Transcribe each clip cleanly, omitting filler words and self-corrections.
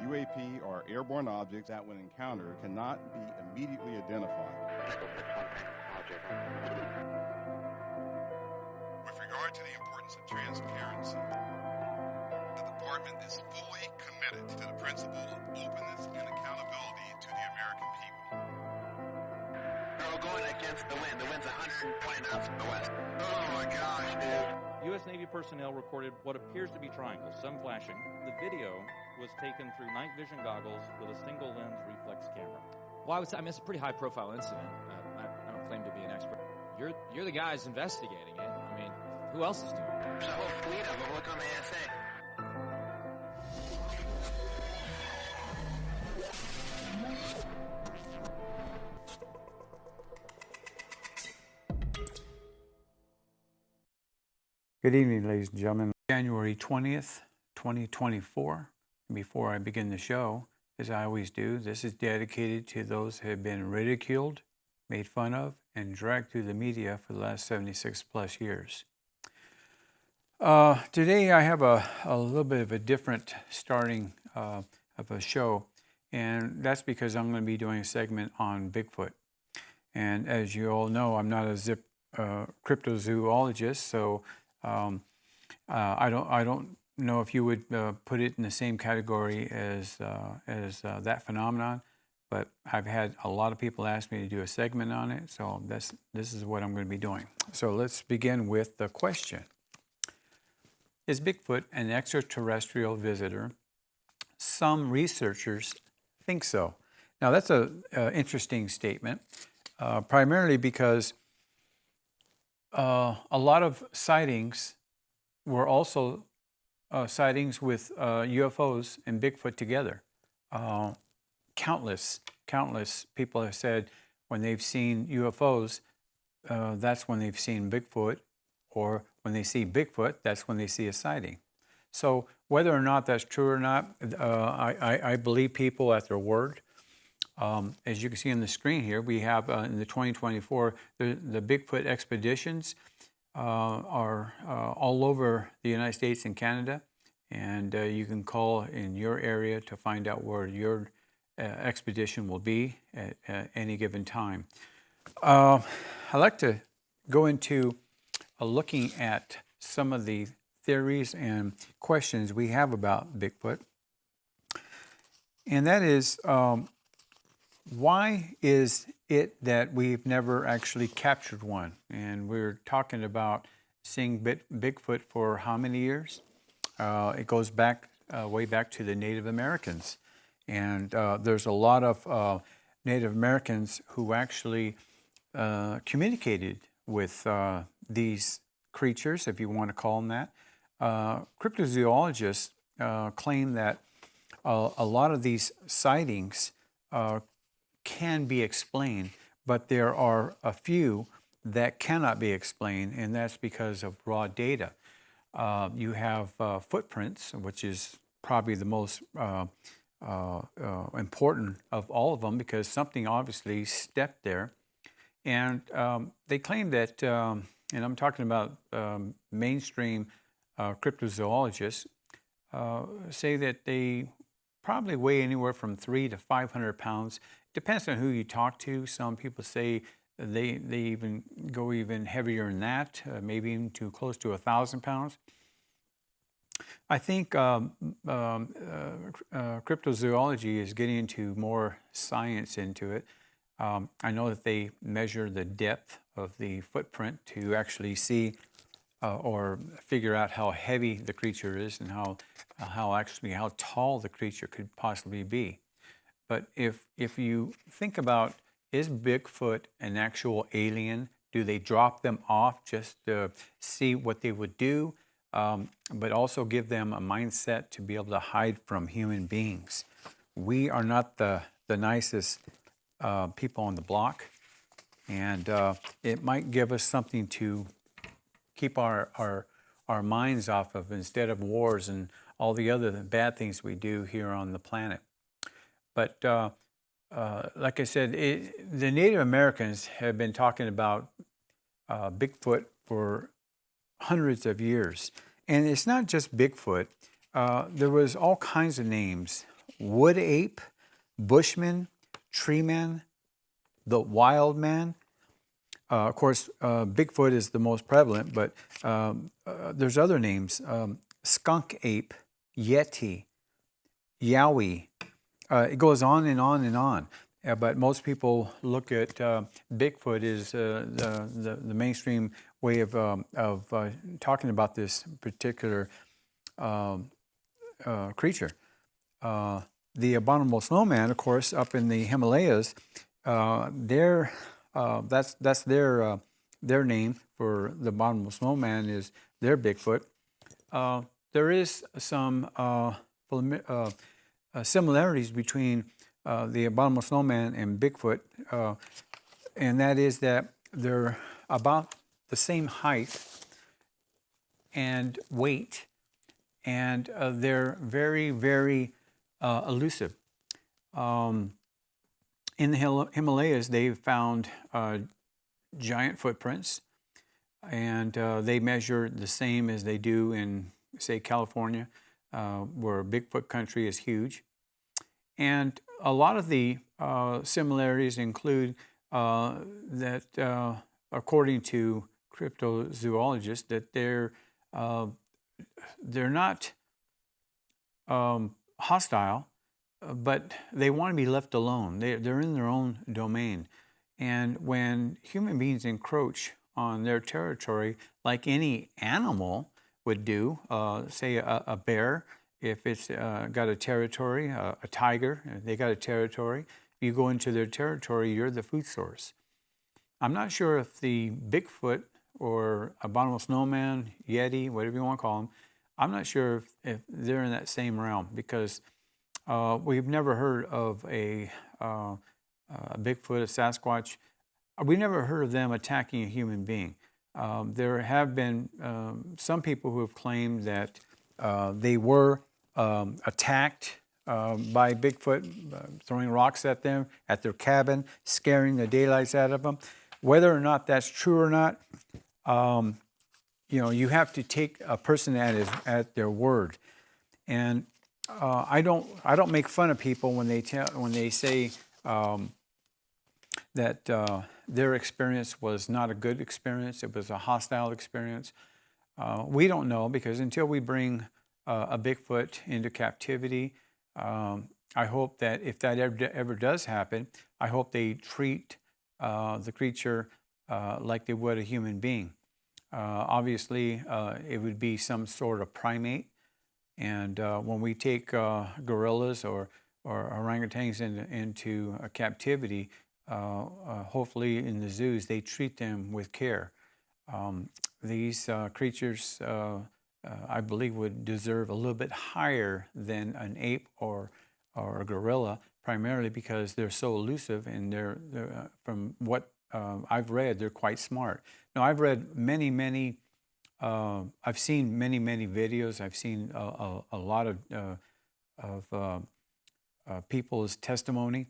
UAP are airborne objects that, when encountered, cannot be immediately identified. With regard to the importance of transparency, the Department is fully committed to the principle of openness and accountability to the American people. We're going against the wind. The wind's 120 knots from the west. Oh my gosh, dude. U.S. Navy personnel recorded what appears to be triangles, some flashing. The video was taken through night vision goggles with a single lens reflex camera. Well, I would say, it's a pretty high-profile incident. I don't claim to be an expert. You're the guys investigating it. I mean, who else is doing it? There's a whole fleet of them. Look on the ASA. Good evening, ladies and gentlemen. January 20th, 2024. Before I begin the show, as I always do, this is dedicated to those who have been ridiculed, made fun of, and dragged through the media for the last 76 plus years. Today I have a little bit of a different starting of a show, and that's because I'm going to be doing a segment on Bigfoot. And as you all know, I'm not a cryptozoologist, so I don't know if you would put it in the same category as that phenomenon, but I've had a lot of people ask me to do a segment on it, so this is what I'm going to be doing. So let's begin with the question. Is Bigfoot an extraterrestrial visitor? Some researchers think so. Now that's an interesting statement, primarily because a lot of sightings were also sightings with UFOs and Bigfoot together. Countless people have said when they've seen UFOs, that's when they've seen Bigfoot, or when they see Bigfoot, that's when they see a sighting. So whether or not that's true or not, I believe people at their word. As you can see on the screen here, we have in the 2024, the Bigfoot expeditions are all over the United States and Canada, and you can call in your area to find out where your expedition will be at any given time. I'd like to go into looking at some of the theories and questions we have about Bigfoot, and that is, why is it that we've never actually captured one? And we're talking about seeing Bigfoot for how many years? It goes back way back to the Native Americans. And there's a lot of Native Americans who actually communicated with these creatures, if you want to call them that. Cryptozoologists claim that a lot of these sightings can be explained, but there are a few that cannot be explained, and that's because of raw data. You have footprints, which is probably the most important of all of them, because something obviously stepped there. And they claim that, and I'm talking about mainstream cryptozoologists, say that they probably weigh anywhere from 300 to 500 pounds. Depends on who you talk to. Some people say they even go even heavier than that, maybe even to close to 1,000 pounds. I think cryptozoology is getting into more science into it. I know that they measure the depth of the footprint to actually see or figure out how heavy the creature is and how tall the creature could possibly be. But if you think about, is Bigfoot an actual alien? Do they drop them off just to see what they would do, but also give them a mindset to be able to hide from human beings? We are not the nicest people on the block, and it might give us something to keep our minds off of, instead of wars and all the other bad things we do here on the planet. But like I said, the Native Americans have been talking about Bigfoot for hundreds of years. And it's not just Bigfoot. There was all kinds of names wood ape, bushman, tree man, the wild man. Of course, Bigfoot is the most prevalent, but there's other names. Skunk ape, yeti, yowie. It goes on and on and on. But most people look at Bigfoot as the mainstream way of talking about this particular creature. The abominable snowman, of course, up in the Himalayas, that's their name for the abominable snowman is their Bigfoot. There is some similarities between the abominable snowman and Bigfoot, and that is that they're about the same height and weight, and they're very, very elusive. In the Himalayas, they've found giant footprints, and they measure the same as they do in, say, California, where Bigfoot country is huge. And a lot of the similarities include that, according to cryptozoologists, that they're not hostile, but they want to be left alone. They're in their own domain. And when human beings encroach on their territory, like any animal would do, say a bear, if it's got a territory, a tiger, they got a territory, you go into their territory, you're the food source. I'm not sure if the Bigfoot or abominable snowman, yeti, whatever you want to call them, I'm not sure if they're in that same realm, because we've never heard of a Bigfoot, a Sasquatch. We've never heard of them attacking a human being. There have been some people who have claimed that they were attacked by Bigfoot, throwing rocks at them, at their cabin, scaring the daylights out of them. Whether or not that's true or not, you have to take a person at their word. And I don't make fun of people when they say that their experience was not a good experience. It was a hostile experience. We don't know, because until we bring a Bigfoot into captivity, I hope that if that ever does happen, I hope they treat the creature like they would a human being. Obviously, it would be some sort of primate. And when we take gorillas or orangutans into captivity, hopefully in the zoos, they treat them with care. These creatures, I believe, would deserve a little bit higher than an ape or a gorilla, primarily because they're so elusive, and they're from what I've read, they're quite smart. Now, I've read many I've seen many videos. I've seen a lot of people's testimony,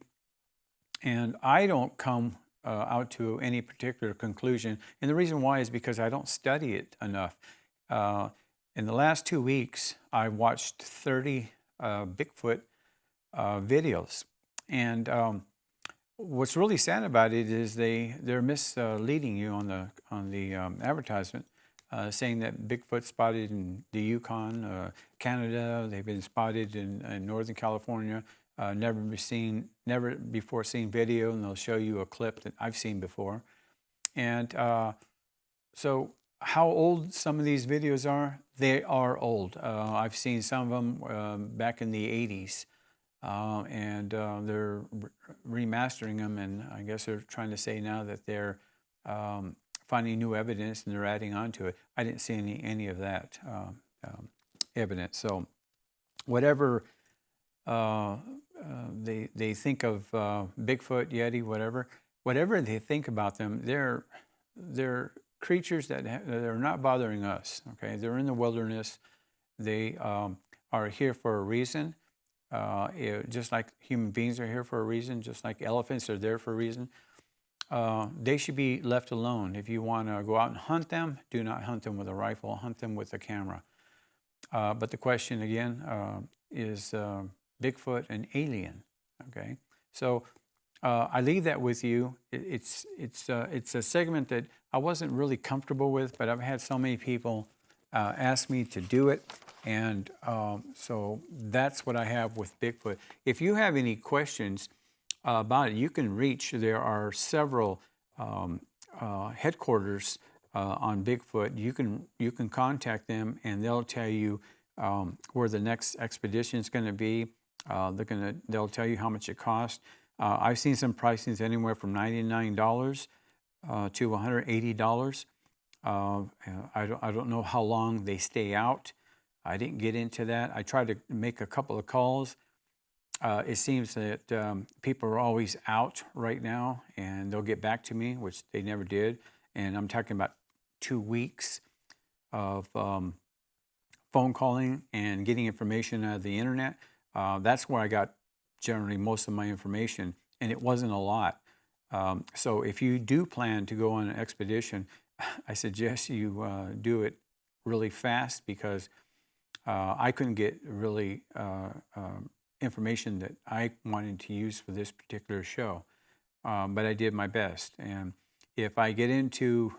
and I don't come out to any particular conclusion. And the reason why is because I don't study it enough. In the last 2 weeks, I watched 30 Bigfoot videos, and what's really sad about it is they're misleading you on the advertisement. Saying that Bigfoot spotted in the Yukon, Canada. They've been spotted in Northern California. Never before seen video, and they'll show you a clip that I've seen before. And so, how old some of these videos are? They are old. I've seen some of them back in the 80s, and they're remastering them, and I guess they're trying to say now that they're finding new evidence and they're adding on to it. I didn't see any of that evidence. So whatever they think of Bigfoot, Yeti, whatever they think about them, they're creatures that are not bothering us. Okay, they're in the wilderness. They are here for a reason. Just like human beings are here for a reason, just like elephants are there for a reason. They should be left alone. If you want to go out and hunt them, do not hunt them with a rifle, hunt them with a camera. But the question again is, Bigfoot an alien? Okay, so I leave that with you. It's a segment that I wasn't really comfortable with, but I've had so many people ask me to do it, and so that's what I have with Bigfoot. If you have any questions about it, you can reach. There are several headquarters on Bigfoot. You can contact them, and they'll tell you where the next expedition is going to be. They'll tell you how much it costs. I've seen some pricings anywhere from $99 to $180. I don't know how long they stay out. I didn't get into that. I tried to make a couple of calls. It seems that people are always out right now, and they'll get back to me, which they never did. And I'm talking about 2 weeks of phone calling and getting information out of the internet. That's where I got generally most of my information, and it wasn't a lot. So if you do plan to go on an expedition, I suggest you do it really fast, because I couldn't get really information that I wanted to use for this particular show, but I did my best. And if I get into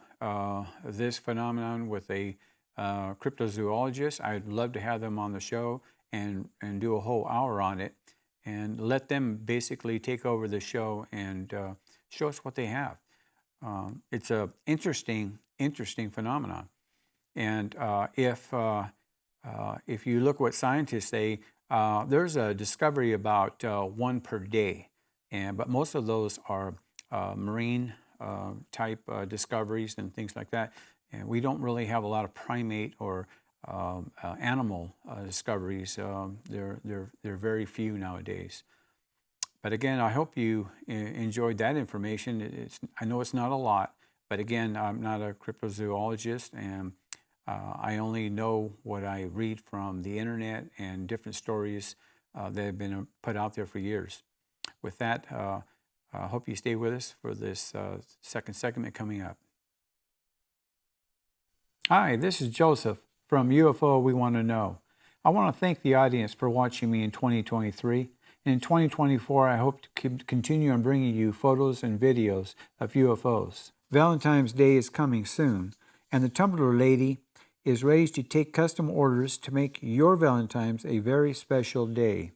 this phenomenon with a cryptozoologist, I'd love to have them on the show and do a whole hour on it, and let them basically take over the show and show us what they have. It's a interesting phenomenon. And if you look what scientists say, there's a discovery about 1 per day, but most of those are marine type discoveries and things like that. And we don't really have a lot of primate or animal discoveries. They're very few nowadays. But again, I hope you enjoyed that information. I know it's not a lot, but again, I'm not a cryptozoologist, and I only know what I read from the internet and different stories that have been put out there for years. With that, I hope you stay with us for this second segment coming up. Hi, this is Joseph from UFO We Want to Know. I want to thank the audience for watching me in 2023. And in 2024, I hope to continue on bringing you photos and videos of UFOs. Valentine's Day is coming soon, and the Tumbler Lady is ready to take custom orders to make your Valentine's a very special day.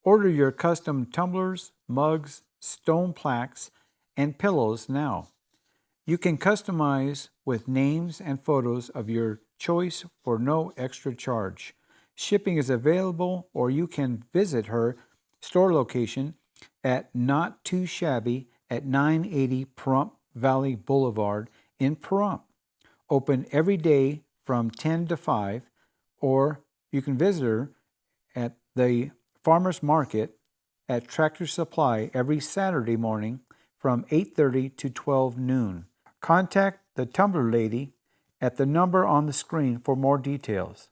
Order your custom tumblers, mugs, stone plaques, and pillows now. You can customize with names and photos of your choice for no extra charge. Shipping is available, or you can visit her store location at Not Too Shabby at 980 Pahrump Valley Boulevard in Pahrump. Open every day from 10 to 5, or you can visit her at the Farmers Market at Tractor Supply every Saturday morning from 8:30 to 12 noon. Contact the Tumbler Lady at the number on the screen for more details.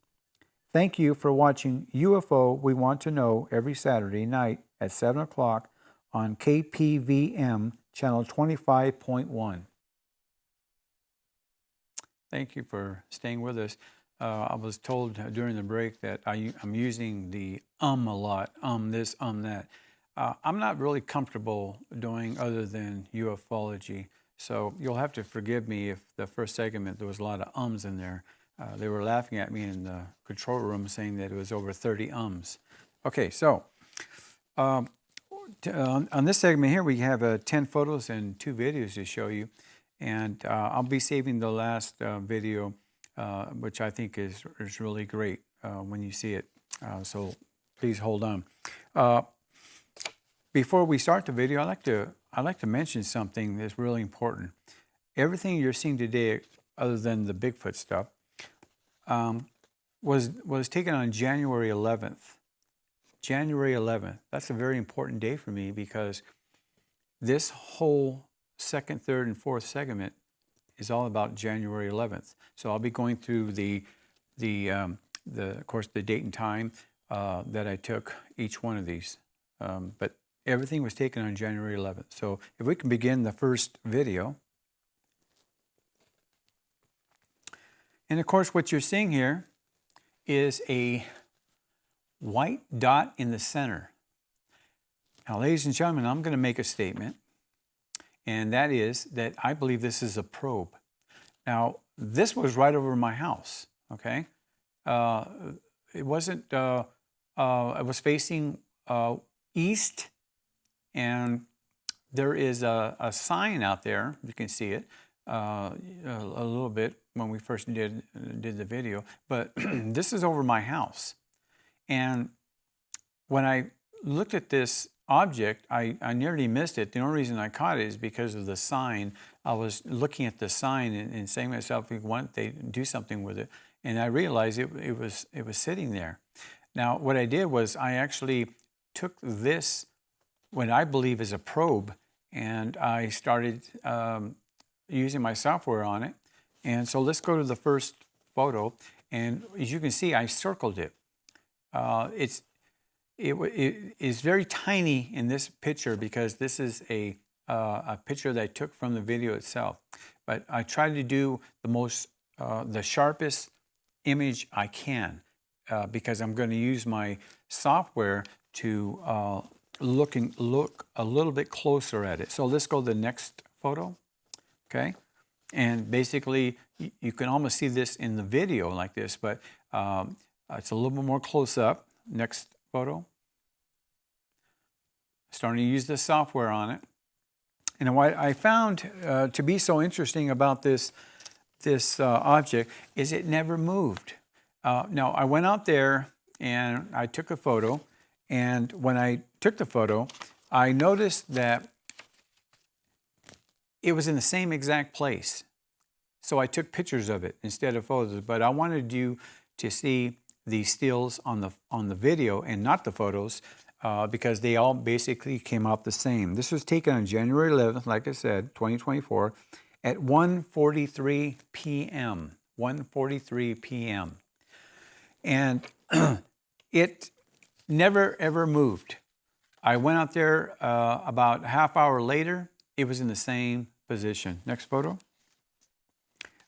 Thank you for watching UFO We Want to Know every Saturday night at 7 o'clock on KPVM channel 25.1. Thank you for staying with us. I was told during the break that I'm using the a lot, this, that. I'm not really comfortable doing other than ufology, so you'll have to forgive me if the first segment there was a lot of ums in there. They were laughing at me in the control room saying that it was over 30 ums. Okay, so on this segment here, we have 10 photos and 2 videos to show you. And I'll be saving the last video, which I think is really great when you see it. So please hold on. Before we start the video, I'd like to mention something that's really important. Everything you're seeing today, other than the Bigfoot stuff, was taken on January 11th. January 11th. That's a very important day for me, because this whole second, third, and fourth segment is all about January 11th. So I'll be going through of course, the date and time that I took each one of these. But everything was taken on January 11th. So if we can begin the first video. And of course, what you're seeing here is a white dot in the center. Now, ladies and gentlemen, I'm going to make a statement, and that is that I believe this is a probe. Now, this was right over my house, okay? It wasn't, it was facing east, and there is a sign out there. You can see it a little bit when we first did the video, but this is over my house. And when I looked at this object, I nearly missed it. The only reason I caught it is because of the sign. I was looking at the sign and saying to myself, why don't they do something with it? And I realized it was sitting there. Now, what I did was I actually took this, what I believe is a probe, and I started using my software on it. And so let's go to the first photo. And as you can see, I circled it. It is very tiny in this picture because this is a picture that I took from the video itself. But I tried to do the sharpest image I can because I'm going to use my software to look a little bit closer at it. So let's go to the next photo, okay? And basically, you can almost see this in the video like this, but it's a little bit more close up. Next photo. Starting to use the software on it. And what I found to be so interesting about this object is it never moved. Now, I went out there and I took a photo, and when I took the photo, I noticed that it was in the same exact place. So I took pictures of it instead of photos, but I wanted you to see the stills on the video and not the photos because they all basically came out the same. This was taken on January 11th, like I said, 2024, at 1:43 p.m. 1:43 p.m. And it never ever moved. I went out there about a half hour later. It was in the same position. Next photo.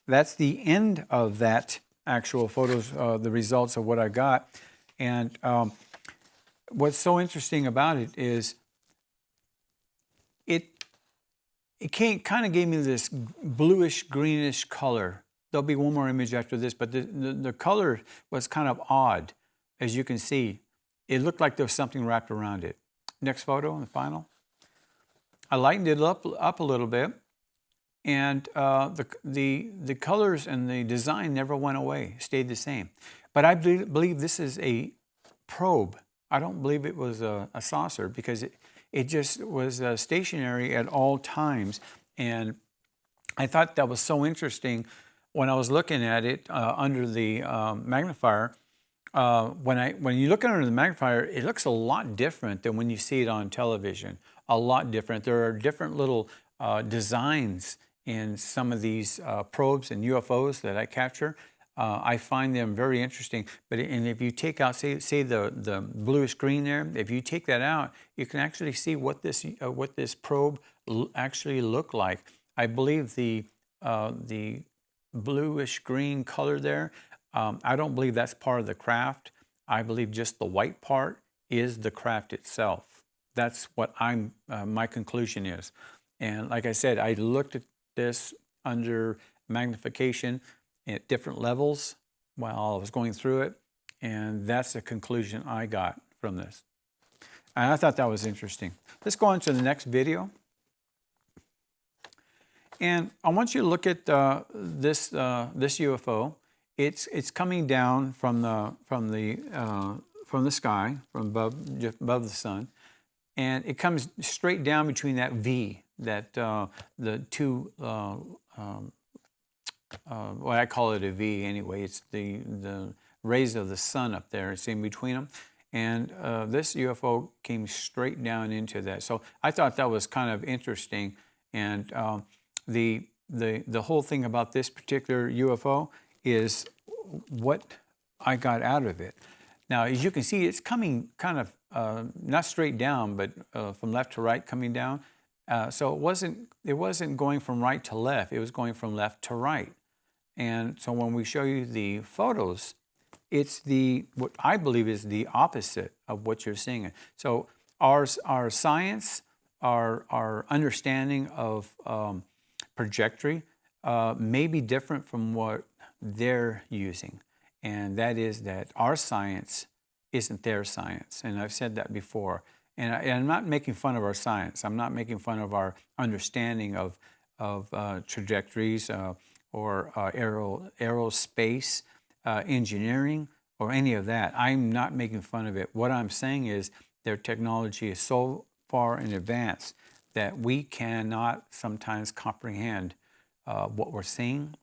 That's the end of that actual photos, the results of what I got. And what's so interesting about it is it kind of gave me this bluish greenish color. There'll be one more image after this, but the color was kind of odd. As you can see, it looked like there was something wrapped around it. Next photo, the final. I lightened it up a little bit, and the colors and the design never went away, stayed the same. But I believe this is a probe. I don't believe it was a saucer because it just was stationary at all times. And I thought that was so interesting when I was looking at it under the magnifier. When you look under the magnifier, it looks a lot different than when you see it on television. A lot different. There are different little designs in some of these probes and UFOs that I capture. I find them very interesting. And if you take out, say the bluish green there, if you take that out, you can actually see what this probe actually looked like. I believe the bluish green color there, I don't believe that's part of the craft. I believe just the white part is the craft itself. That's what my conclusion is. And like I said, I looked at this under magnification at different levels while I was going through it, and that's the conclusion I got from this. And I thought that was interesting. Let's go on to the next video. And I want you to look at this UFO. It's coming down from the sky, from above the sun, and it comes straight down between that V, that the two. Well, I call it a V anyway. It's the rays of the sun up there. It's in between them, and this UFO came straight down into that. So I thought that was kind of interesting, and the whole thing about this particular UFO is what I got out of it. Now, as you can see, it's coming kind of not straight down, but from left to right coming down. So it wasn't going from right to left. It was going from left to right. And so when we show you the photos, it's what I believe is the opposite of what you're seeing. So our science, our understanding of trajectory may be different from what they're using. And that is that our science isn't their science. And I've said that before. And I'm not making fun of our science. I'm not making fun of our understanding of trajectories or aerospace engineering or any of that. I'm not making fun of it. What I'm saying is their technology is so far in advance that we cannot sometimes comprehend what we're seeing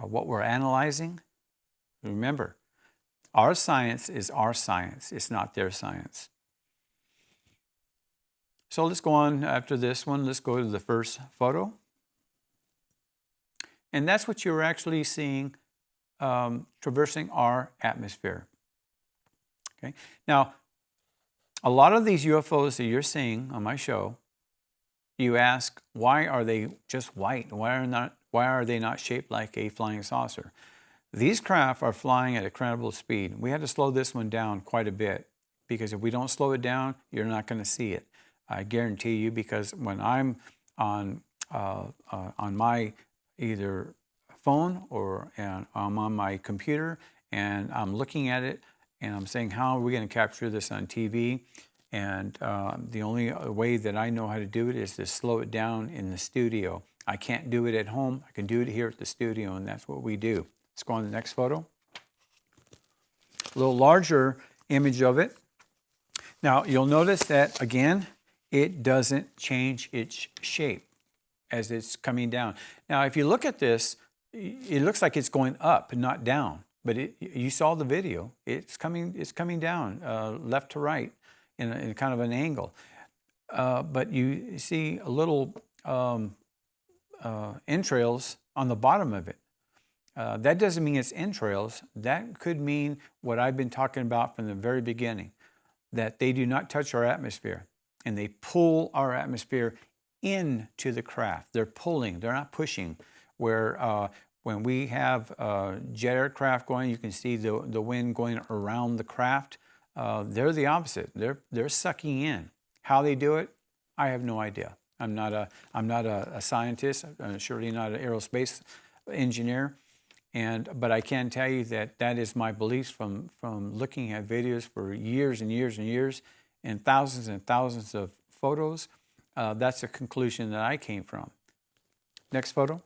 or what we're analyzing. Remember, our science is our science. It's not their science. So let's go on after this one. Let's go to the first photo. And that's what you're actually seeing traversing our atmosphere. Okay. Now, a lot of these UFOs that you're seeing on my show, you ask, why are they just white? Why are they not shaped like a flying saucer? These craft are flying at incredible speed. We had to slow this one down quite a bit because if we don't slow it down, you're not going to see it. I guarantee you, because when I'm on my either phone or I'm on my computer and I'm looking at it and I'm saying, how are we going to capture this on TV? And the only way that I know how to do it is to slow it down in the studio. I can't do it at home. I can do it here at the studio, and that's what we do. Let's go on to the next photo. A little larger image of it. Now, you'll notice that, again, it doesn't change its shape as it's coming down. Now, if you look at this, it looks like it's going up and not down. But you saw the video. It's coming down left to right in kind of an angle. But you see a little entrails on the bottom of it. That doesn't mean it's entrails. That could mean what I've been talking about from the very beginning, that they do not touch our atmosphere, and they pull our atmosphere into the craft. They're pulling, they're not pushing. Where when we have jet aircraft going, you can see the wind going around the craft. They're the opposite. They're sucking in. How they do it, I have no idea. I'm not a scientist. I'm surely not an aerospace engineer. But I can tell you that is my beliefs from looking at videos for years and years and years and thousands of photos. That's a conclusion that I came from. Next photo.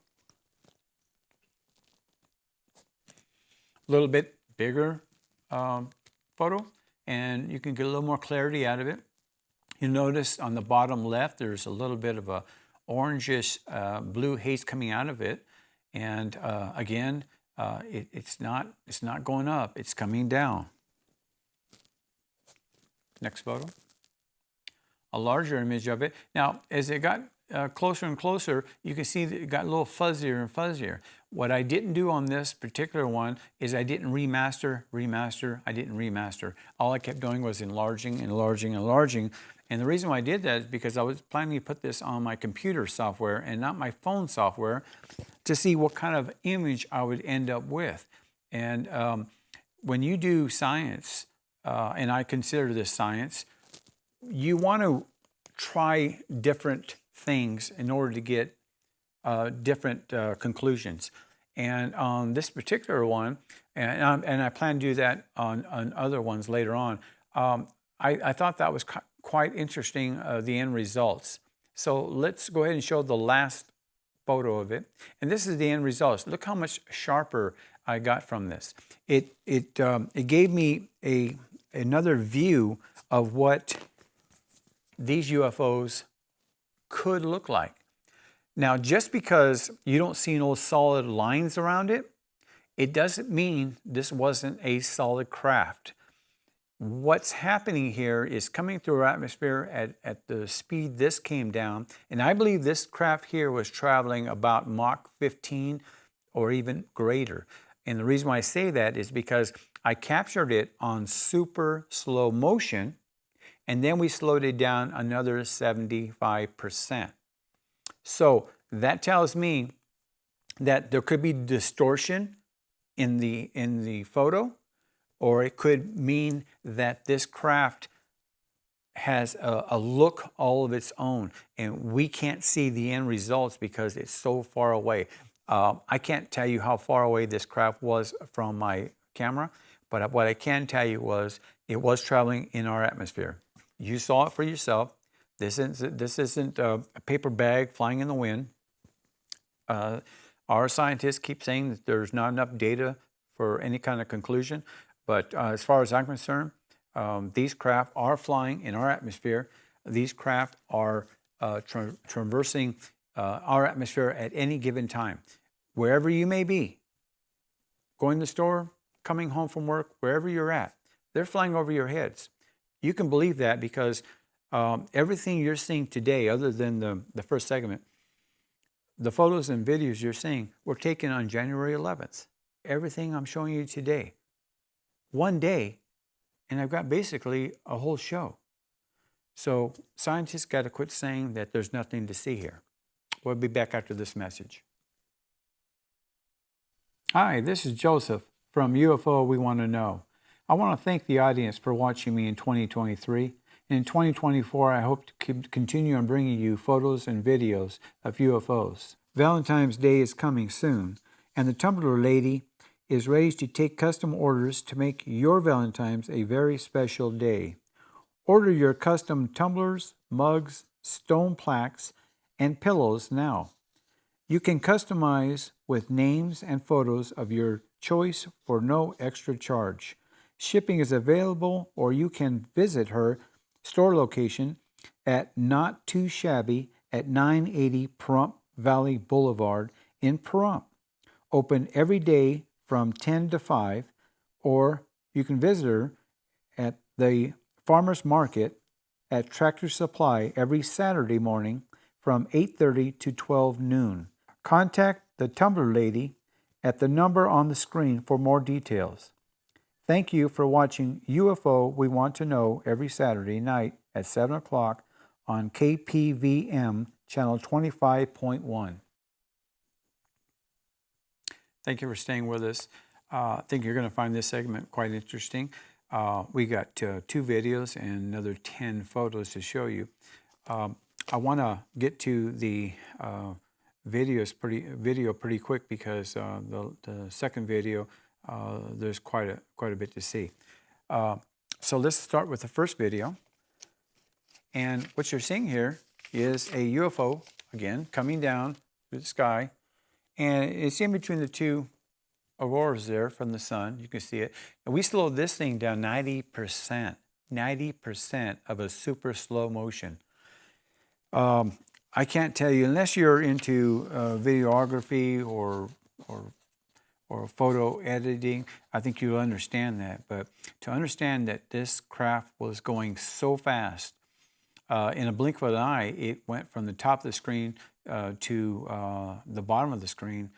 A little bit bigger photo, and you can get a little more clarity out of it. You notice on the bottom left, there's a little bit of a orangish blue haze coming out of it. And again, it's not going up, it's coming down. Next photo. A larger image of it. Now, as it got closer and closer, you can see that it got a little fuzzier and fuzzier. What I didn't do on this particular one is I didn't remaster. I didn't remaster. All I kept doing was enlarging. And the reason why I did that is because I was planning to put this on my computer software and not my phone software to see what kind of image I would end up with. And when you do science, and I consider this science, you want to try different things in order to get different conclusions. And on this particular one, and I plan to do that on other ones later on, I thought that was quite interesting, the end results. So let's go ahead and show the last photo of it. And this is the end results. Look how much sharper I got from this. It gave me another view of what these UFOs could look like. Now, just because you don't see no solid lines around it, it doesn't mean this wasn't a solid craft. What's happening here is coming through our atmosphere at the speed this came down, and I believe this craft here was traveling about Mach 15 or even greater. And the reason why I say that is because I captured it on super slow motion, and then we slowed it down another 75%. So that tells me that there could be distortion in the photo, or it could mean that this craft has a look all of its own, and we can't see the end results because it's so far away. I can't tell you how far away this craft was from my camera, but what I can tell you was it was traveling in our atmosphere. You saw it for yourself. This isn't a paper bag flying in the wind. Our scientists keep saying that there's not enough data for any kind of conclusion, but as far as I'm concerned, these craft are flying in our atmosphere. These craft are traversing our atmosphere at any given time. Wherever you may be, going to the store, coming home from work, wherever you're at, they're flying over your heads. You can believe that because everything you're seeing today, other than the first segment, the photos and videos you're seeing were taken on January 11th. Everything I'm showing you today, one day, and I've got basically a whole show. So scientists got to quit saying that there's nothing to see here. We'll be back after this message. Hi, this is Joseph from UFO We Want to Know. I want to thank the audience for watching me in 2023. In 2024, I hope to continue on bringing you photos and videos of UFOs. Valentine's Day is coming soon, and the Tumbler Lady is ready to take custom orders to make your Valentine's a very special day. Order your custom tumblers, mugs, stone plaques, and pillows now. You can customize with names and photos of your choice for no extra charge. Shipping is available, or you can visit her store location at Not Too Shabby at 980 Pahrump Valley Boulevard in Pahrump. Open every day from 10 to 5, or you can visit her at the Farmers Market at Tractor Supply every Saturday morning from 8:30 to 12 noon. Contact the Tumbler Lady at the number on the screen for more details. Thank you for watching UFO We Want to Know every Saturday night at 7 o'clock on KPVM channel 25.1. Thank you for staying with us. I think you're going to find this segment quite interesting. We got 2 videos and another 10 photos to show you. I want to get to the video pretty quick because the second video there's quite a bit to see. So let's start with the first video. And what you're seeing here is a UFO again coming down through the sky. And it's in between the 2 auroras there from the sun. You can see it. And we slowed this thing down 90%. 90% of a super slow motion. I can't tell you, unless you're into videography or photo editing, I think you'll understand that. But to understand that this craft was going so fast, in a blink of an eye, it went from the top of the screen to the bottom of the screen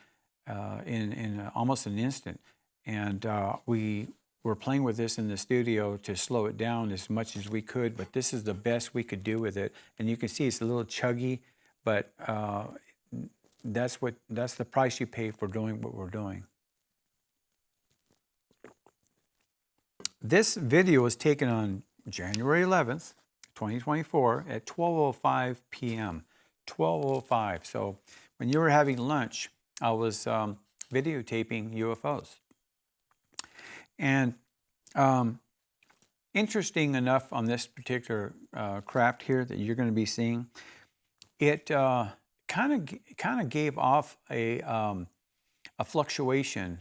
in almost an instant. And we were playing with this in the studio to slow it down as much as we could, but this is the best we could do with it. And you can see it's a little chuggy, but that's the price you pay for doing what we're doing. This video was taken on January 11th, 2024 at 12:05 p.m. 12:05. So when you were having lunch, I was videotaping UFOs. And interesting enough on this particular craft here that you're going to be seeing, it kind of gave off a fluctuation.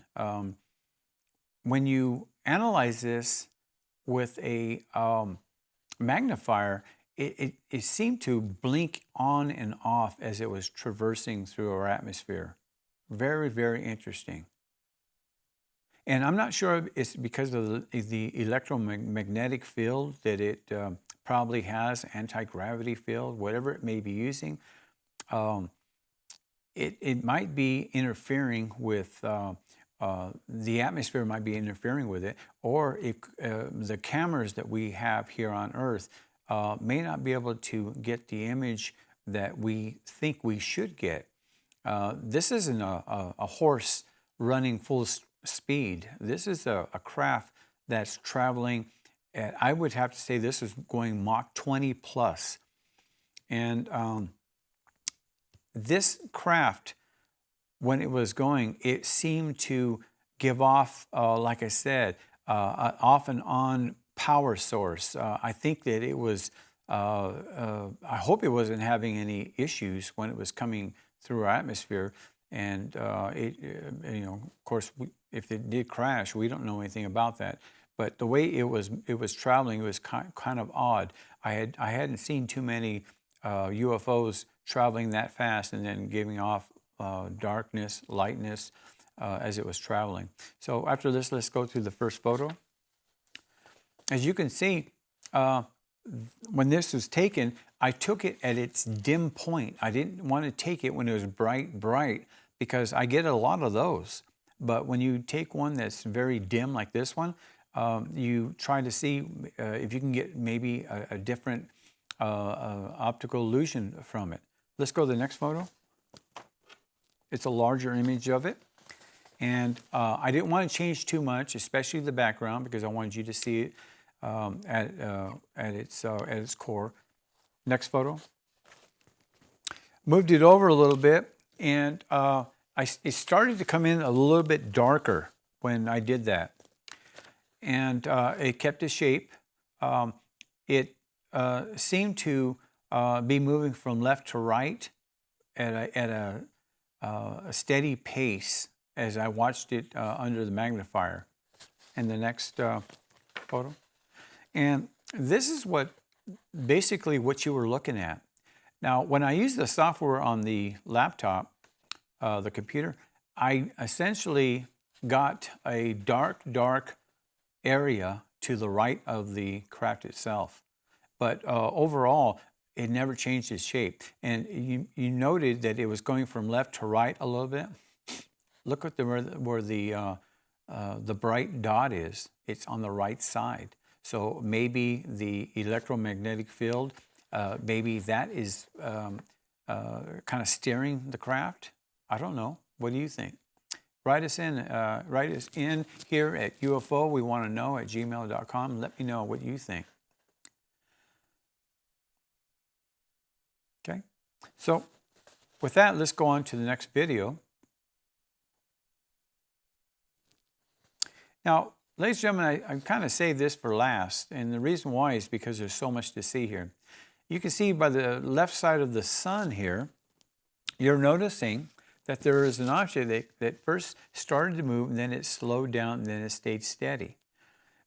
When you analyze this with a magnifier, it seemed to blink on and off as it was traversing through our atmosphere. Very, very interesting. And I'm not sure it's because of the electromagnetic field that it probably has, anti-gravity field, whatever it may be using. It might be interfering with, the atmosphere might be interfering with it, or the cameras that we have here on Earth may not be able to get the image that we think we should get. This isn't a horse running full speed. This is a craft that's traveling at, I would have to say this is going Mach 20 plus. And this craft, when it was going, it seemed to give off, like I said, off and on power source. I think that it was, I hope it wasn't having any issues when it was coming through our atmosphere. And of course, if it did crash, we don't know anything about that. But the way it was traveling, it was kind of odd. I hadn't seen too many UFOs traveling that fast and then giving off darkness, lightness as it was traveling. So after this, let's go to the first photo. As you can see, when this was taken, I took it at its dim point. I didn't want to take it when it was bright, because I get a lot of those. But when you take one that's very dim like this one, you try to see if you can get maybe a different optical illusion from it. Let's go to the next photo. It's a larger image of it. And I didn't want to change too much, especially the background, because I wanted you to see it at its core. Next photo. Moved it over a little bit, and it started to come in a little bit darker when I did that. And it kept its shape. It seemed to be moving from left to right at a steady pace as I watched it under the magnifier. And the next photo. And this is basically what you were looking at. Now, when I use the software on the laptop, the computer, I essentially got a dark area to the right of the craft itself. But overall, it never changed its shape. And you noted that it was going from left to right a little bit. Look at where the bright dot is. It's on the right side. So maybe the electromagnetic field, maybe that is kind of steering the craft. I don't know. What do you think? Write us in here at UFO. We want to know at gmail.com. Let me know what you think. Okay. So with that, let's go on to the next video. Now, ladies and gentlemen, I kind of saved this for last, and the reason why is because there's so much to see here. You can see by the left side of the sun here, you're noticing that there is an object that first started to move, and then it slowed down, and then it stayed steady.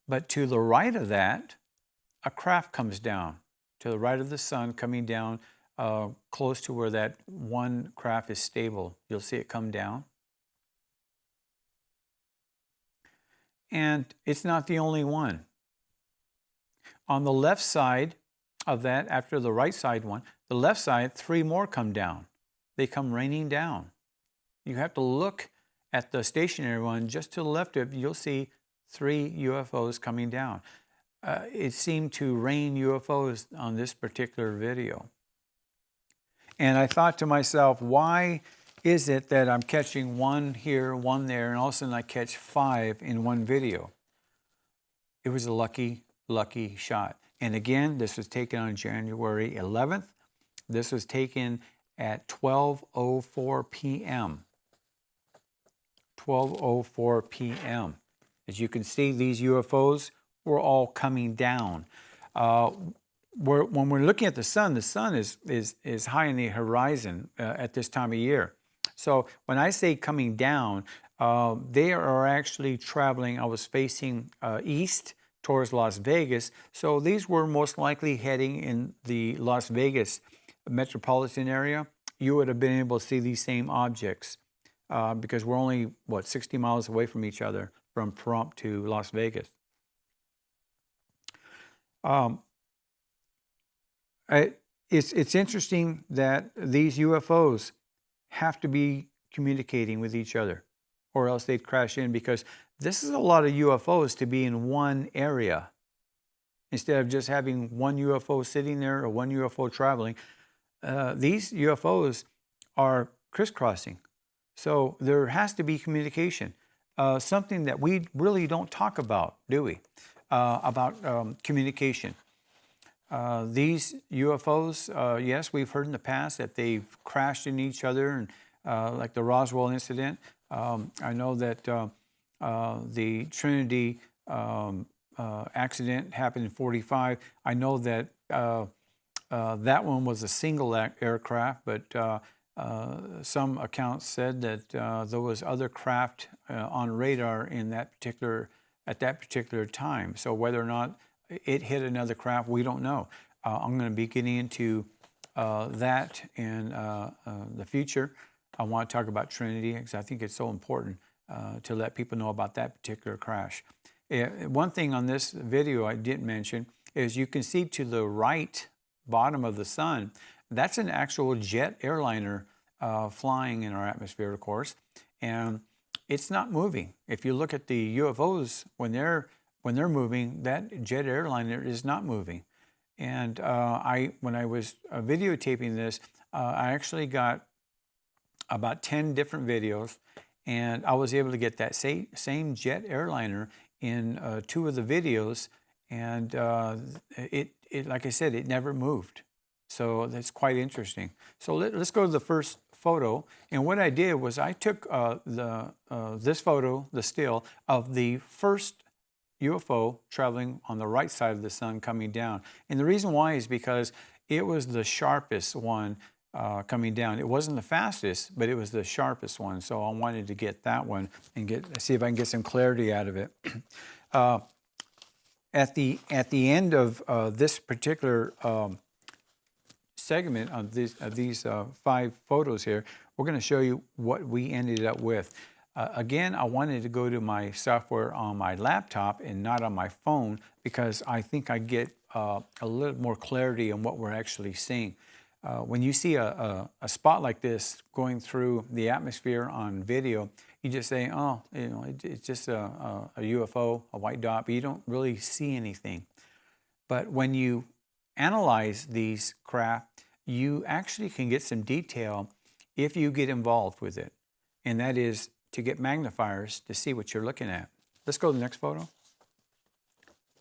But to the right of that, a craft comes down. To the right of the sun, coming down close to where that one craft is stable. You'll see it come down. And it's not the only one. On the left side of that, after the right side one, the left side, 3 more come down. They come raining down. You have to look at the stationary one just to the left of it, you'll see 3 UFOs coming down. It seemed to rain UFOs on this particular video. And I thought to myself, why is it that I'm catching one here, one there, and all of a sudden I catch 5 in one video? It was a lucky shot. And again, this was taken on January 11th. This was taken at 12:04 p.m. 12:04 p.m. As you can see, these UFOs were all coming down. When we're looking at the sun is high in the horizon at this time of year. So when I say coming down, they are actually traveling. I was facing east towards Las Vegas. So these were most likely heading in the Las Vegas metropolitan area. You would have been able to see these same objects because we're only, 60 miles away from each other from Pahrump to Las Vegas. It's interesting that these UFOs have to be communicating with each other or else they'd crash in, because this is a lot of UFOs to be in one area. Instead of just having one UFO sitting there or one UFO traveling, these UFOs are crisscrossing. So there has to be communication. something that we really don't talk about, do we? About communication. These UFOs, yes, we've heard in the past that they've crashed in each other, and like the Roswell incident. I know that the Trinity accident happened in '45. I know that that one was a single aircraft, but some accounts said that there was other craft on radar in that at that particular time. So whether or not it hit another craft, we don't know. I'm going to be getting into that in the future. I want to talk about Trinity because I think it's so important to let people know about that particular crash. One thing on this video I didn't mention is you can see to the right bottom of the sun, that's an actual jet airliner flying in our atmosphere, of course, and it's not moving. If you look at the UFOs, when they're moving, that jet airliner is not moving. And when I was videotaping this, I actually got about 10 different videos, and I was able to get that same jet airliner in 2 of the videos, and it like I said, it never moved. So that's quite interesting. So let's go to the first photo. And what I did was I took this photo, the still, of the first UFO traveling on the right side of the sun coming down. And the reason why is because it was the sharpest one coming down. It wasn't the fastest, but it was the sharpest one. So I wanted to get that one and see if I can get some clarity out of it. At the end of this particular segment of these 5 photos here, we're going to show you what we ended up with. Again, I wanted to go to my software on my laptop and not on my phone because I think I get a little more clarity on what we're actually seeing. When you see a spot like this going through the atmosphere on video, you just say, oh, you know, it's just a UFO, a white dot, but you don't really see anything. But when you analyze these craft, you actually can get some detail if you get involved with it. And that is to get magnifiers to see what you're looking at. Let's go to the next photo. A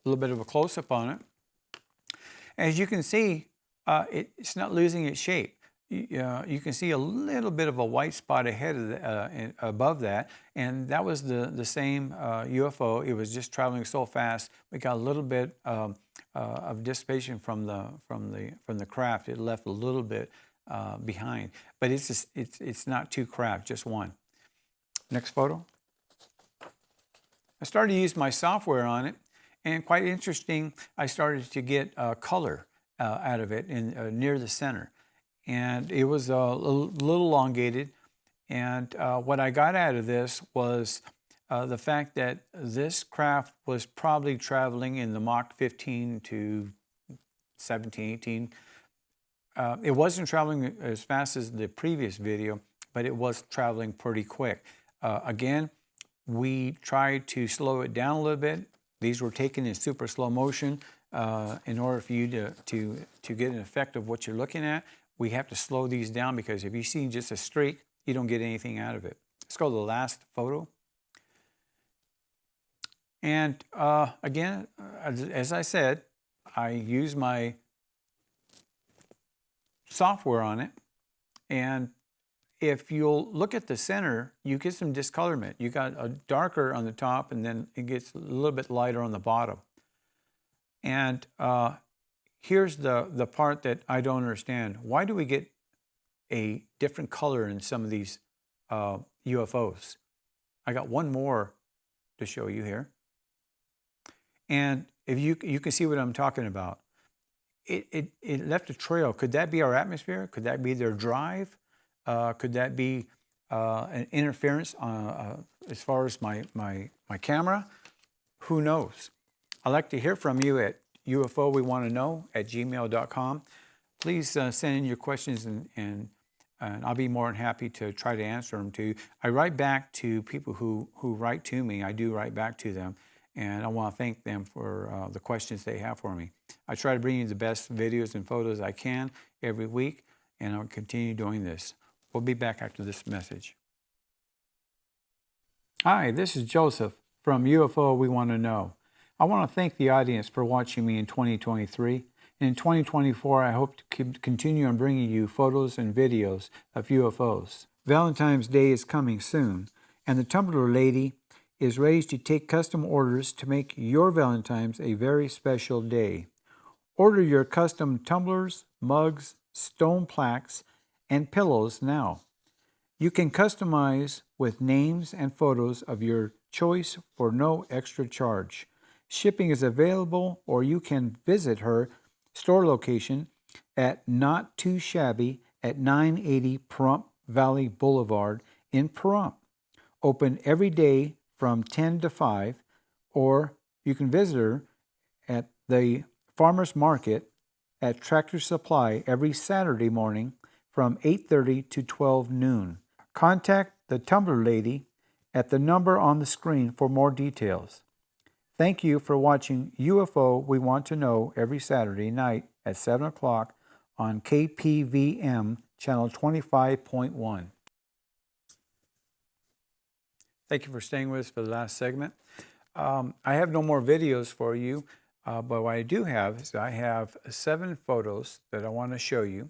little bit of a close-up on it. As you can see, it's not losing its shape. You can see a little bit of a white spot ahead of above that, and that was the same UFO. It was just traveling so fast. We got a little bit of dissipation from the craft. It left a little bit behind, but it's not 2 craft, just one. Next photo. I started to use my software on it, and quite interesting. I started to get color out of it near the center. And it was a little elongated. And what I got out of this was the fact that this craft was probably traveling in the Mach 15 to 17, 18. It wasn't traveling as fast as the previous video, but it was traveling pretty quick. Again, we tried to slow it down a little bit. These were taken in super slow motion in order for you to get an effect of what you're looking at. We have to slow these down because if you see just a streak, you don't get anything out of it. Let's go to the last photo. And again, as I said, I use my software on it. And if you'll look at the center, you get some discolorment. You got a darker on the top, and then it gets a little bit lighter on the bottom. And here's the part that I don't understand. Why do we get a different color in some of these UFOs? I got one more to show you here. And if you can see what I'm talking about. It left a trail. Could that be our atmosphere? Could that be their drive? Could that be an interference as far as my camera? Who knows? I'd like to hear from you at UFOWeWantToKnow@gmail.com. Please send in your questions and I'll be more than happy to try to answer them to you. I write back to people who write to me. I do write back to them, and I want to thank them for the questions they have for me. I try to bring you the best videos and photos I can every week, and I'll continue doing this. We'll be back after this message. Hi, this is Joseph from UFO We Want to Know. I want to thank the audience for watching me in 2023. In 2024, I hope to continue on bringing you photos and videos of UFOs. Valentine's Day is coming soon, and the Tumbler Lady is ready to take custom orders to make your Valentine's a very special day. Order your custom tumblers, mugs, stone plaques, and pillows now. You can customize with names and photos of your choice for no extra charge. Shipping is available, or you can visit her store location at Not Too Shabby at 980 Pahrump Valley Boulevard in Pahrump. Open every day from 10 to 5, or you can visit her at the Farmers Market at Tractor Supply every Saturday morning from 8:30 to 12 noon. Contact the Tumbler Lady at the number on the screen for more details. Thank you for watching UFO We Want to Know every Saturday night at 7 o'clock on KPVM channel 25.1. Thank you for staying with us for the last segment. I have no more videos for you, but what I do have is I have 7 photos that I want to show you.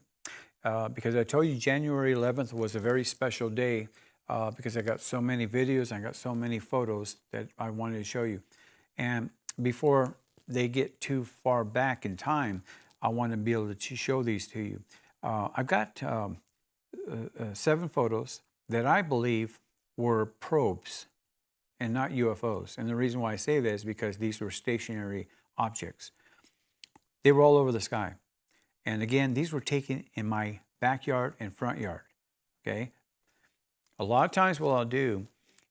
Because I told you January 11th was a very special day because I got so many videos, I got so many photos that I wanted to show you. And before they get too far back in time, I want to be able to show these to you. I've got 7 photos that I believe were probes and not UFOs. And the reason why I say that is because these were stationary objects. They were all over the sky. And again, these were taken in my backyard and front yard, okay? A lot of times what I'll do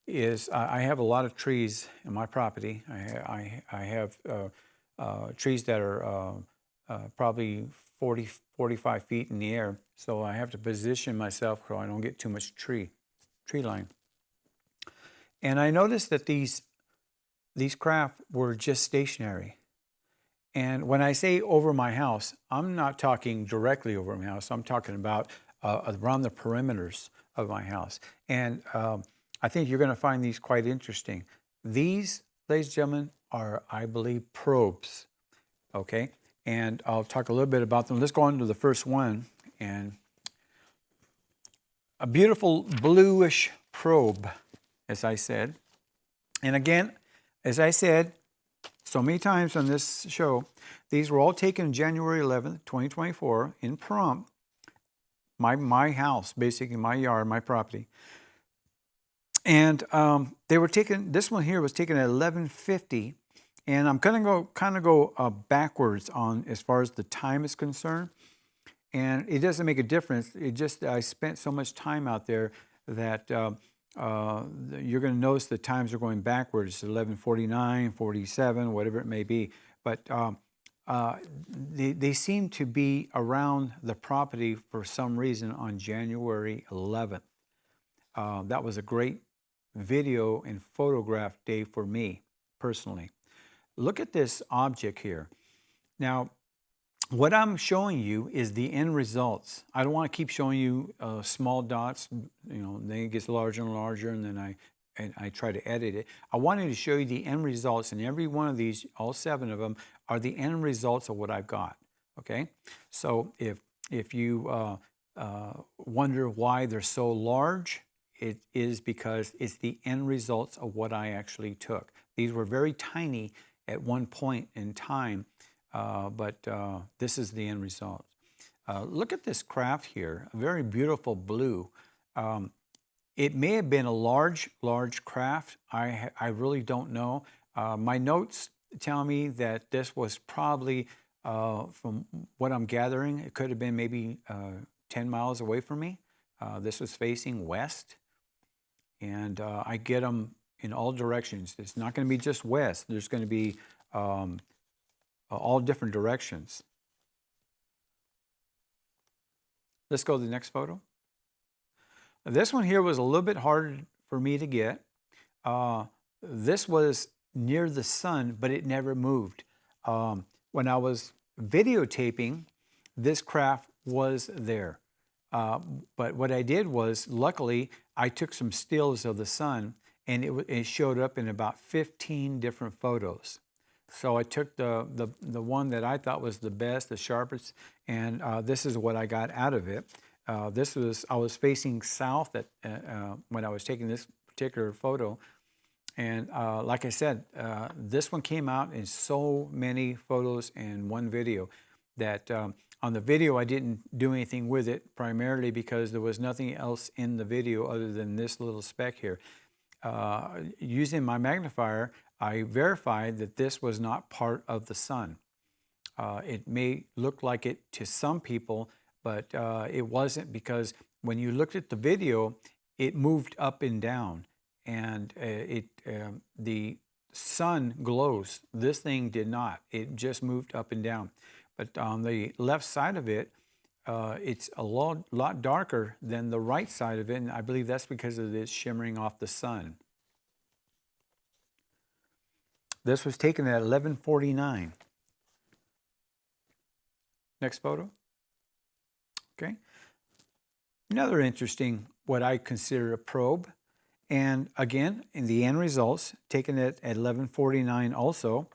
is I have a lot of trees in my property. I have trees that are probably 40, 45 feet in the air, so I have to position myself so I don't get too much tree line. And I noticed that these craft were just stationary. And when I say over my house, I'm not talking directly over my house. I'm talking about around the perimeters of my house. And I think you're going to find these quite interesting. These, ladies and gentlemen, are, I believe, probes. Okay? And I'll talk a little bit about them. Let's go on to the first one. And a beautiful bluish probe, as I said. And again, as I said, so many times on this show, these were all taken January 11th, 2024 in Pahrump, my house, basically my yard, my property. And they were taken, this one here was taken at 11:50, and I'm going to kind of go backwards on as far as the time is concerned. And it doesn't make a difference. It just, I spent so much time out there that you're going to notice the times are going backwards, 11:49, 47, whatever it may be. But they seem to be around the property for some reason on January 11th. That was a great video and photograph day for me, personally. Look at this object here. Now, what I'm showing you is the end results. I don't want to keep showing you small dots. You know, then it gets larger and larger, and then I try to edit it. I wanted to show you the end results, and every one of these, all 7 of them, are the end results of what I've got. Okay, so if you wonder why they're so large, it is because it's the end results of what I actually took. These were very tiny at one point in time. But this is the end result. Look at this craft here, a very beautiful blue. It may have been a large craft. I really don't know. My notes tell me that this was probably, from what I'm gathering, it could have been maybe 10 miles away from me. This was facing west. And I get them in all directions. It's not going to be just west. There's going to be all different directions. Let's go to the next photo. This one here was a little bit harder for me to get. This was near the sun, but it never moved. When I was videotaping, this craft was there. But what I did was, luckily, I took some stills of the sun, and it showed up in about 15 different photos. So I took the one that I thought was the best, the sharpest, and this is what I got out of it. I was facing south when I was taking this particular photo, and like I said, this one came out in so many photos and one video that on the video I didn't do anything with it, primarily because there was nothing else in the video other than this little speck here. Using my magnifier, I verified that this was not part of the sun. It may look like it to some people, but it wasn't, because when you looked at the video, it moved up and down, and the sun glows. This thing did not. It just moved up and down. But on the left side of it, it's a lot darker than the right side of it, and I believe that's because of this shimmering off the sun. This was taken at 11:49. Next photo. Okay. Another interesting, what I consider a probe. And again, in the end results, taken at 11:49 also.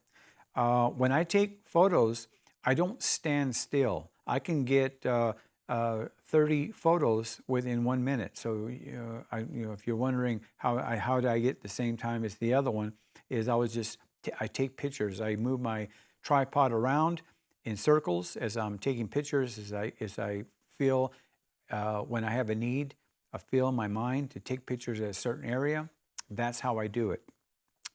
When I take photos, I don't stand still. I can get 30 photos within 1 minute. So, if you're wondering how did I get the same time as the other one, is I take pictures. I move my tripod around in circles as I'm taking pictures, as I feel when I have a need, I feel in my mind to take pictures at a certain area. That's how I do it.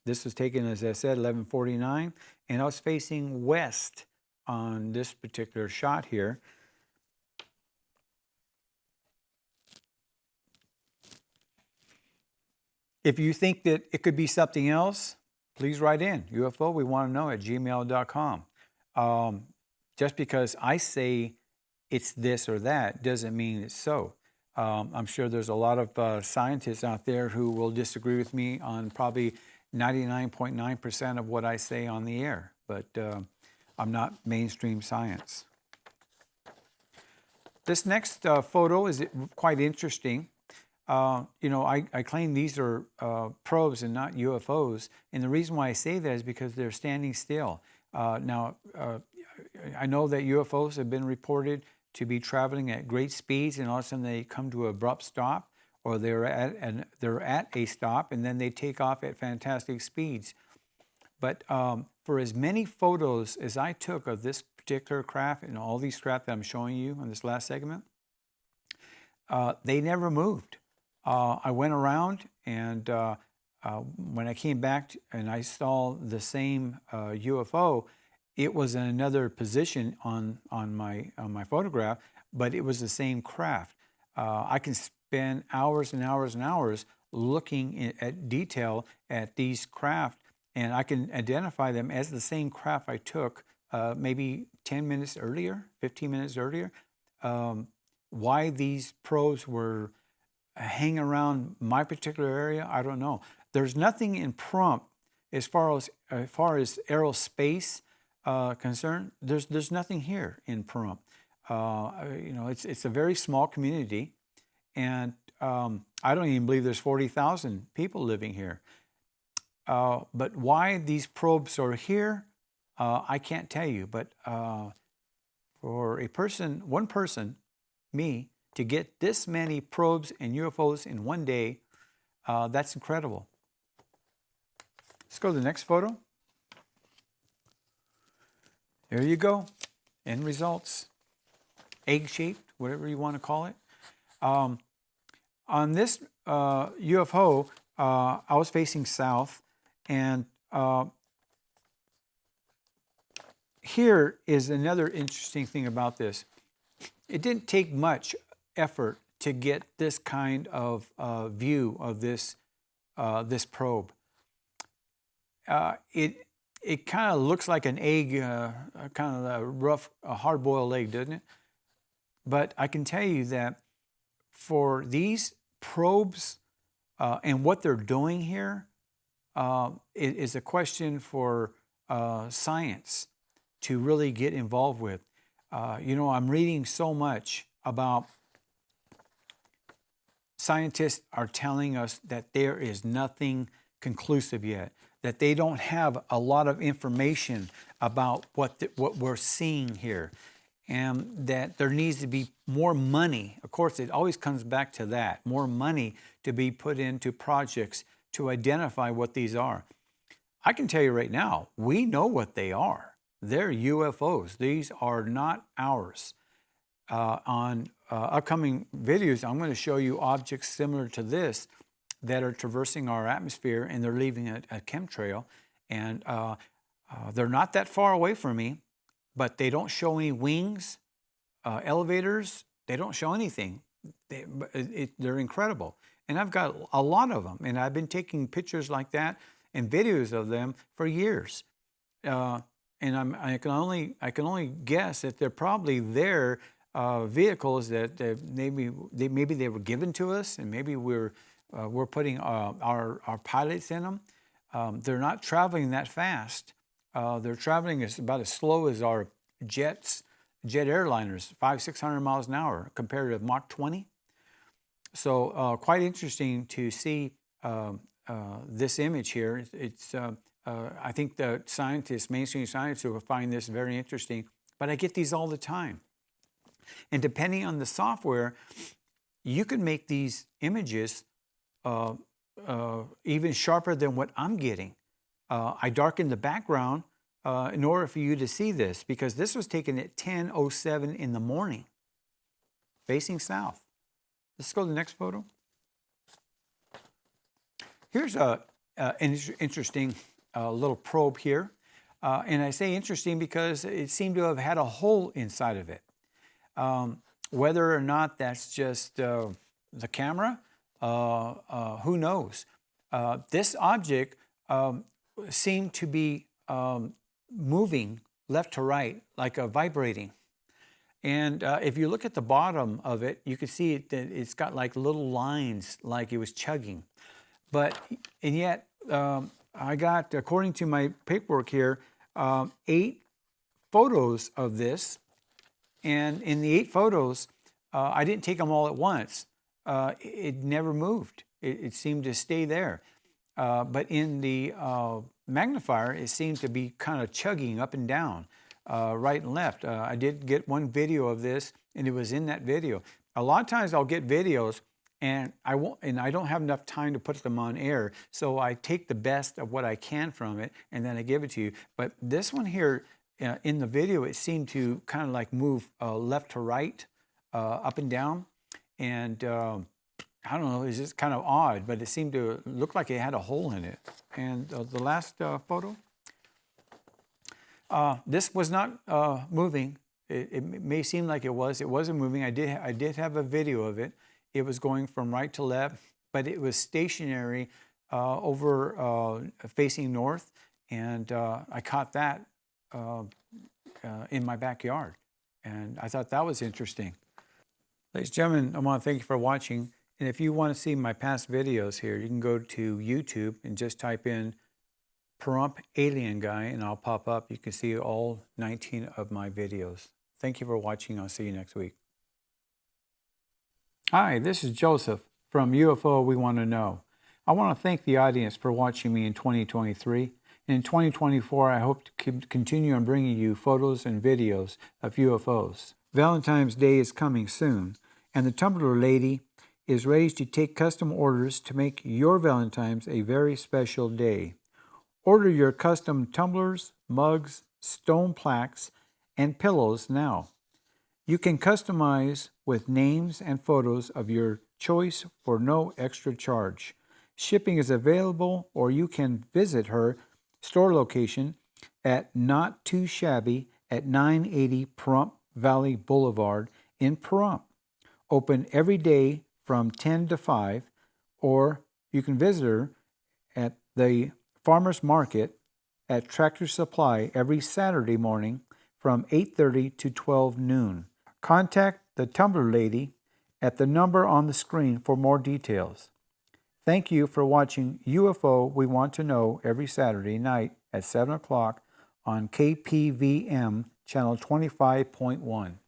This was taken, as I said, 11:49, and I was facing west on this particular shot here. If you think that it could be something else, please write in, UFO, we want to know, @gmail.com. Just because I say it's this or that doesn't mean it's so. I'm sure there's a lot of scientists out there who will disagree with me on probably 99.9% of what I say on the air, but I'm not mainstream science. This next photo is quite interesting. I claim these are probes and not UFOs, and the reason why I say that is because they're standing still. Now, I know that UFOs have been reported to be traveling at great speeds, and all of a sudden they come to an abrupt stop, or they're at a stop, and then they take off at fantastic speeds. But for as many photos as I took of this particular craft and all these craft that I'm showing you in this last segment, they never moved. I went around, and when I came back and I saw the same UFO, it was in another position on my photograph, but it was the same craft. I can spend hours and hours and hours looking at detail at these craft, and I can identify them as the same craft I took maybe 10 minutes earlier, 15 minutes earlier. Why these probes were hanging around my particular area, I don't know. There's nothing in Prump as far as aerospace concerned. There's nothing here in Prump. It's a very small community, and I don't even believe there's 40,000 people living here. But why these probes are here, I can't tell you. But for one person, me, to get this many probes and UFOs in one day, that's incredible. Let's go to the next photo. There you go. End results. Egg-shaped, whatever you want to call it. On this UFO, I was facing south, and here is another interesting thing about this. It didn't take much effort to get this kind of view of this probe. It kind of looks like an egg, kind of a rough, hard-boiled egg, doesn't it? But I can tell you that for these probes and what they're doing here, it is a question for science to really get involved with. I'm reading so much about scientists are telling us that there is nothing conclusive yet, that they don't have a lot of information about what we're seeing here, and that there needs to be more money. Of course, it always comes back to that, more money to be put into projects to identify what these are. I can tell you right now, we know what they are. They're UFOs. These are not ours. On upcoming videos, I'm going to show you objects similar to this that are traversing our atmosphere, and they're leaving a chemtrail. And they're not that far away from me, but they don't show any wings, elevators. They don't show anything. They're incredible. And I've got a lot of them, and I've been taking pictures like that and videos of them for years. And I can only guess that they're probably their vehicles that maybe they were given to us, and maybe we're putting our pilots in them. They're not traveling that fast. They're traveling about as slow as our jet airliners, 500-600 miles an hour compared to Mach 20. So quite interesting to see this image here. It's I think the scientists, mainstream scientists, will find this very interesting. But I get these all the time. And depending on the software, you can make these images even sharper than what I'm getting. I darkened the background in order for you to see this, because this was taken at 10:07 in the morning, facing south. Let's go to the next photo. Here's an interesting little probe here. And I say interesting because it seemed to have had a hole inside of it. Whether or not that's just the camera, who knows? This object seemed to be moving left to right, like vibrating. And if you look at the bottom of it, you can see that it's got like little lines, like it was chugging. And yet, I got, according to my paperwork here, 8 photos of this. And in the 8 photos, I didn't take them all at once. It never moved. It seemed to stay there. But in the magnifier, it seems to be kind of chugging up and down, right and left. I did get one video of this, and it was in that video. A lot of times I'll get videos, and I don't have enough time to put them on air, so I take the best of what I can from it, and then I give it to you. But this one here, in the video, it seemed to kind of like move left to right, up and down, and I don't know, it's just kind of odd, but it seemed to look like it had a hole in it. And the last photo, this was not moving. It may seem like it was. It wasn't moving. I did have a video of it. It was going from right to left, but it was stationary over facing north, and I caught that in my backyard, and I thought that was interesting. Ladies and gentlemen, I want to thank you for watching, and if you want to see my past videos here, you can go to YouTube and just type in Pahrump Alien Guy, and I'll pop up. You can see all 19 of my videos. Thank you for watching. I'll see you next week. Hi, this is Joseph from UFO We Want to Know. I want to thank the audience for watching me in 2023. In 2024, I hope to continue on bringing you photos and videos of UFOs. Valentine's Day is coming soon, and the Tumbler Lady is ready to take custom orders to make your Valentine's a very special day. Order your custom tumblers, mugs, stone plaques, and pillows now. You can customize with names and photos of your choice for no extra charge. Shipping is available, or you can visit her store location at Not Too Shabby at 980 Pahrump Valley Boulevard in Pahrump. Open every day from 10 to 5, or you can visit her at the Farmers Market at Tractor Supply every Saturday morning from 8:30 to 12 noon. Contact the Tumbler Lady at the number on the screen for more details. Thank you for watching UFO We Want to Know every Saturday night at 7 o'clock on KPVM channel 25.1.